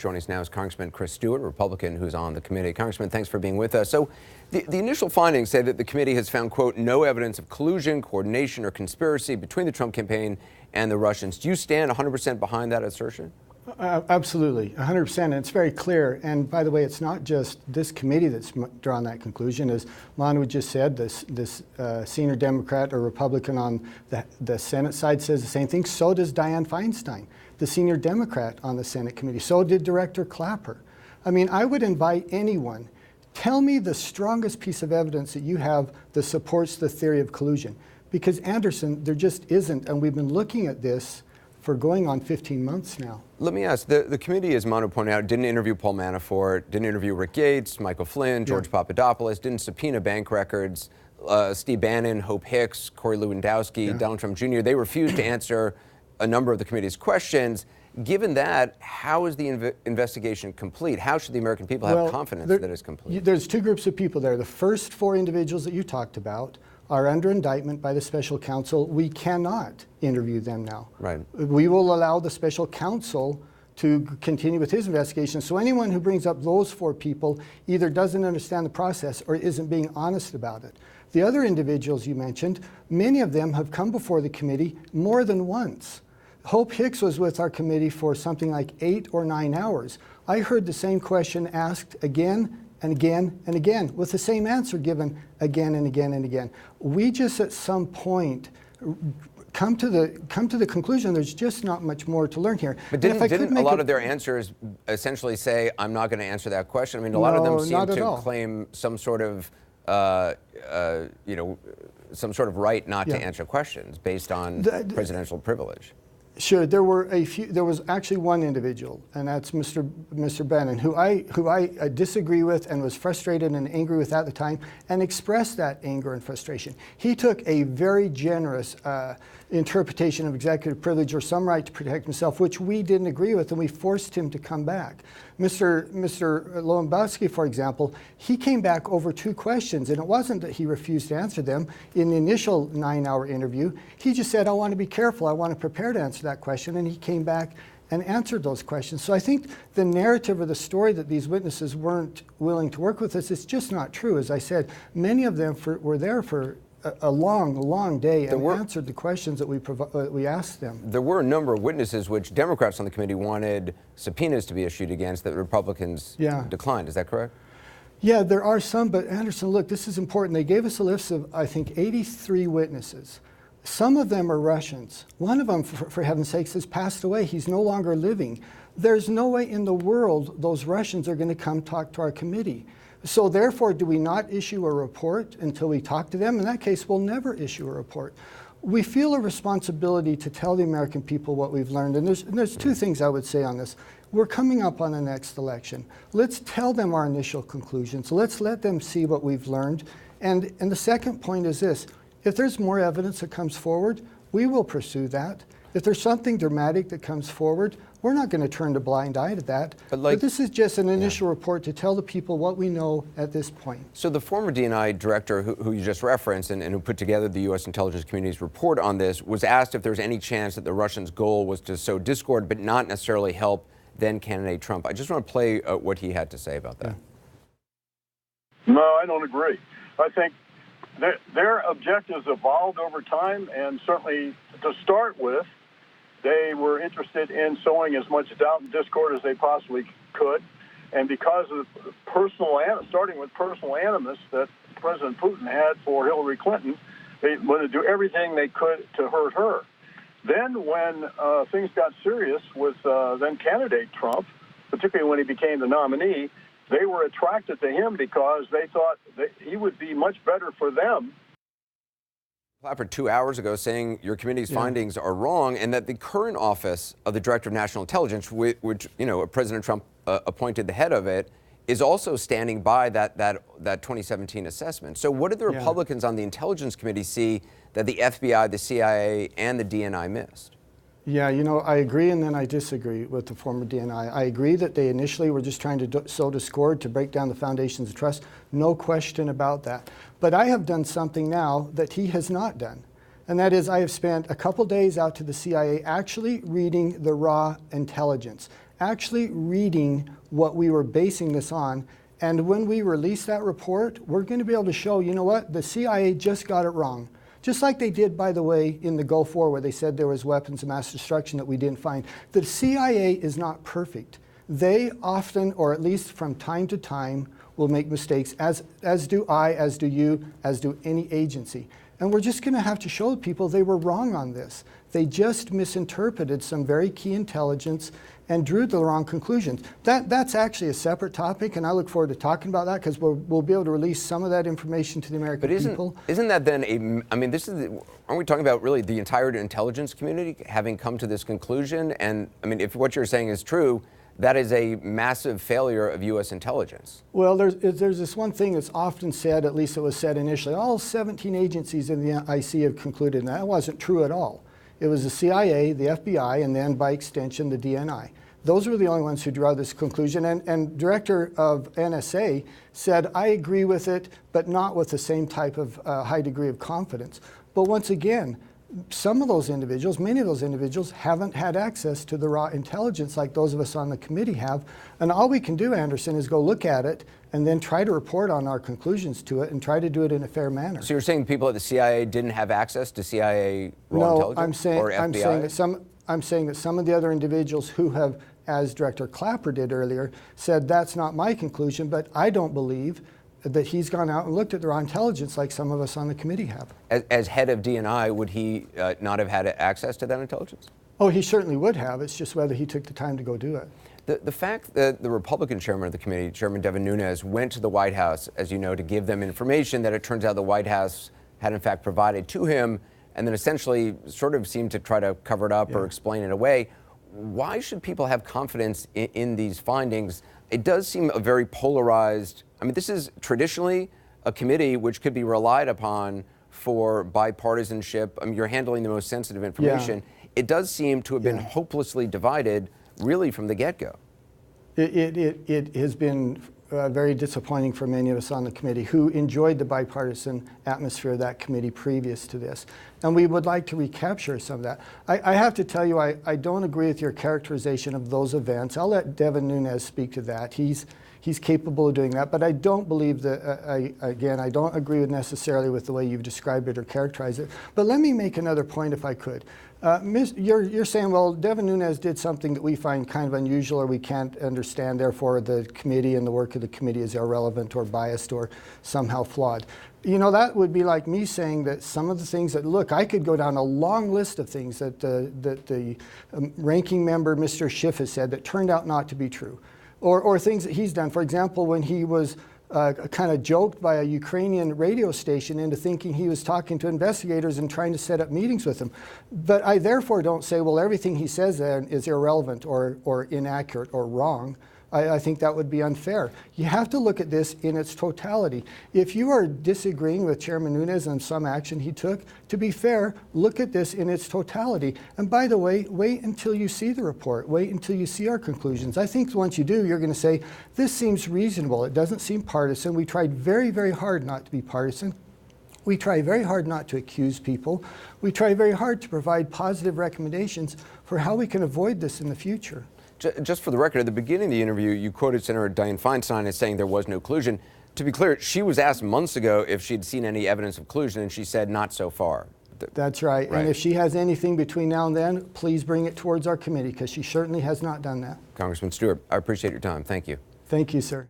Joining us now is Congressman Chris Stewart, a Republican who's on the committee. Congressman, thanks for being with us. So the initial findings say that the committee has found, quote, no evidence of collusion, coordination, or conspiracy between the Trump campaign and the Russians. Do you stand 100% behind that assertion? Absolutely, 100%. And it's very clear. And by the way, it's not just this committee that's drawn that conclusion. As Manu just said, this senior Democrat or Republican on the Senate side says the same thing. So does Dianne Feinstein, the senior Democrat on the Senate committee. So did Director Clapper. I mean, I would invite anyone, tell me the strongest piece of evidence that you have that supports the theory of collusion. Because Anderson, there just isn't. And we've been looking at this for going on 15 months now. Let me ask, the committee, as Manu pointed out, didn't interview Paul Manafort, didn't interview Rick Gates, Michael Flynn, George Papadopoulos, didn't subpoena bank records, Steve Bannon, Hope Hicks, Corey Lewandowski, Donald Trump Jr. They refused to answer a number of the committee's questions. Given that, how is the investigation complete? How should the American people have confidence that it's complete? There's two groups of people there. The first four individuals that you talked about are under indictment by the special counsel. We cannot interview them now. Right. We will allow the special counsel to continue with his investigation. So anyone who brings up those four people either doesn't understand the process or isn't being honest about it. The other individuals you mentioned, many of them have come before the committee more than once. Hope Hicks was with our committee for something like 8 or 9 hours. I heard the same question asked again and again and again, with the same answer given again and again and again. We just at some point come to the conclusion there's just not much more to learn here. But didn't a lot of their answers essentially say, I'm not going to answer that question? I mean, a lot of them seem to claim some sort of, some sort of right not to answer questions based on presidential privilege. Sure, there were a few. There was actually one individual, and that's Mr. Bannon, who I disagree with and was frustrated and angry with at the time, and expressed that anger and frustration. He took a very generous interpretation of executive privilege or some right to protect himself, which we didn't agree with, and we forced him to come back. Mr. Lewandowski, for example, he came back over 2 questions, and it wasn't that he refused to answer them in the initial 9-hour interview. He just said, I want to be careful, I want to prepare to answer that question, and he came back and answered those questions. So I think the narrative or the story that these witnesses weren't willing to work with us is just not true. As I said, many of them were there for a long day and answered the questions that we asked them. There were a number of witnesses which Democrats on the committee wanted subpoenas to be issued against that Republicans declined. Is that correct? Yeah, there are some, but Anderson, look, this is important. They gave us a list of, I think, 83 witnesses. Some of them are Russians. One of them, for heaven's sakes, has passed away. He's no longer living. There's no way in the world those Russians are going to come talk to our committee. So therefore, do we not issue a report until we talk to them? In that case, we'll never issue a report. We feel a responsibility to tell the American people what we've learned. And there's 2 things I would say on this. We're coming up on the next election. Let's tell them our initial conclusions. Let's let them see what we've learned. And the second point is this. If there's more evidence that comes forward, we will pursue that. If there's something dramatic that comes forward, we're not going to turn a blind eye to that. But this is just an initial report to tell the people what we know at this point. So the former DNI director who you just referenced and who put together the U.S. intelligence community's report on this was asked if there's any chance that the Russians' goal was to sow discord but not necessarily help then candidate Trump. I just want to play what he had to say about that. No, I don't agree. I think their objectives evolved over time, and certainly to start with, they were interested in sowing as much doubt and discord as they possibly could. And because of starting with personal animus that President Putin had for Hillary Clinton, they wanted to do everything they could to hurt her. Then when things got serious with then candidate Trump, particularly when he became the nominee, they were attracted to him because they thought that he would be much better for them. Clapper 2 hours ago saying your committee's findings are wrong and that the current office of the Director of National Intelligence, which President Trump appointed the head of it, is also standing by that 2017 assessment. So what did the Republicans on the Intelligence Committee see that the FBI, the CIA, and the DNI missed? Yeah, I agree and then I disagree with the former DNI. I agree that they initially were just trying to sow discord to break down the foundations of trust. No question about that. But I have done something now that he has not done. And that is I have spent a couple days out to the CIA actually reading the raw intelligence. actually reading what we were basing this on. And when we release that report, we're going to be able to show, you know what, the CIA just got it wrong. Just like they did, by the way, in the Gulf War, where they said there was weapons of mass destruction that we didn't find. The CIA is not perfect. They often, or at least from time to time, will make mistakes, as do I, as do you, as do any agency. And we're just going to have to show people they were wrong on this. They just misinterpreted some very key intelligence and drew the wrong conclusions. That's actually a separate topic, and I look forward to talking about that, because we'll be able to release some of that information to the American people. Isn't that then I mean, aren't we talking about really the entire intelligence community having come to this conclusion? And I mean, if what you're saying is true, that is a massive failure of U.S. intelligence. Well, there's this one thing that's often said, at least it was said initially, all 17 agencies in the IC have concluded, and that wasn't true at all. It was the CIA, the FBI, and then by extension, the DNI. Those were the only ones who drew this conclusion, and Director of NSA said, I agree with it, but not with the same type of high degree of confidence. But once again, some of those individuals, many of those individuals, haven't had access to the raw intelligence like those of us on the committee have. And all we can do, Anderson, is go look at it and then try to report on our conclusions to it and try to do it in a fair manner. So you're saying people at the CIA didn't have access to CIA raw intelligence? No, or FBI? I'm saying that some of the other individuals who have, as Director Clapper did earlier, said that's not my conclusion, but I don't believe that he's gone out and looked at the raw intelligence like some of us on the committee have. As head of DNI, would he not have had access to that intelligence? Oh, he certainly would have. It's just whether he took the time to go do it. The fact that the Republican chairman of the committee, Chairman Devin Nunes, went to the White House, as you know, to give them information that it turns out the White House had in fact provided to him, and then essentially sort of seemed to try to cover it up or explain it away. Why should people have confidence in these findings? It does seem a very polarized. I mean, this is traditionally a committee which could be relied upon for bipartisanship. I mean, you're handling the most sensitive information. Yeah. It does seem to have been hopelessly divided, really, from the get-go. It has been very disappointing for many of us on the committee who enjoyed the bipartisan atmosphere of that committee previous to this. And we would like to recapture some of that. I have to tell you, I don't agree with your characterization of those events. I'll let Devin Nunes speak to that. He's capable of doing that, but I don't believe that, I don't agree necessarily with the way you've described it or characterized it. But let me make another point if I could. You're saying, well, Devin Nunes did something that we find kind of unusual or we can't understand, therefore the committee and the work of the committee is irrelevant or biased or somehow flawed. You know, that would be like me saying that some of the things that, look, I could go down a long list of things that the ranking member, Mr. Schiff, has said that turned out not to be true. Or things that he's done. For example, when he was kind of joked by a Ukrainian radio station into thinking he was talking to investigators and trying to set up meetings with them. But I therefore don't say, well, everything he says there is irrelevant or inaccurate or wrong. I think that would be unfair. You have to look at this in its totality. If you are disagreeing with Chairman Nunes on some action he took, to be fair, look at this in its totality. And by the way, wait until you see the report. Wait until you see our conclusions. I think once you do, you're going to say, this seems reasonable. It doesn't seem partisan. We tried very, very hard not to be partisan. We try very hard not to accuse people. We try very hard to provide positive recommendations for how we can avoid this in the future. Just for the record, at the beginning of the interview, you quoted Senator Dianne Feinstein as saying there was no collusion. To be clear, she was asked months ago if she'd seen any evidence of collusion, and she said not so far. That's right. And if she has anything between now and then, please bring it towards our committee, because she certainly has not done that. Congressman Stewart, I appreciate your time. Thank you. Thank you, sir.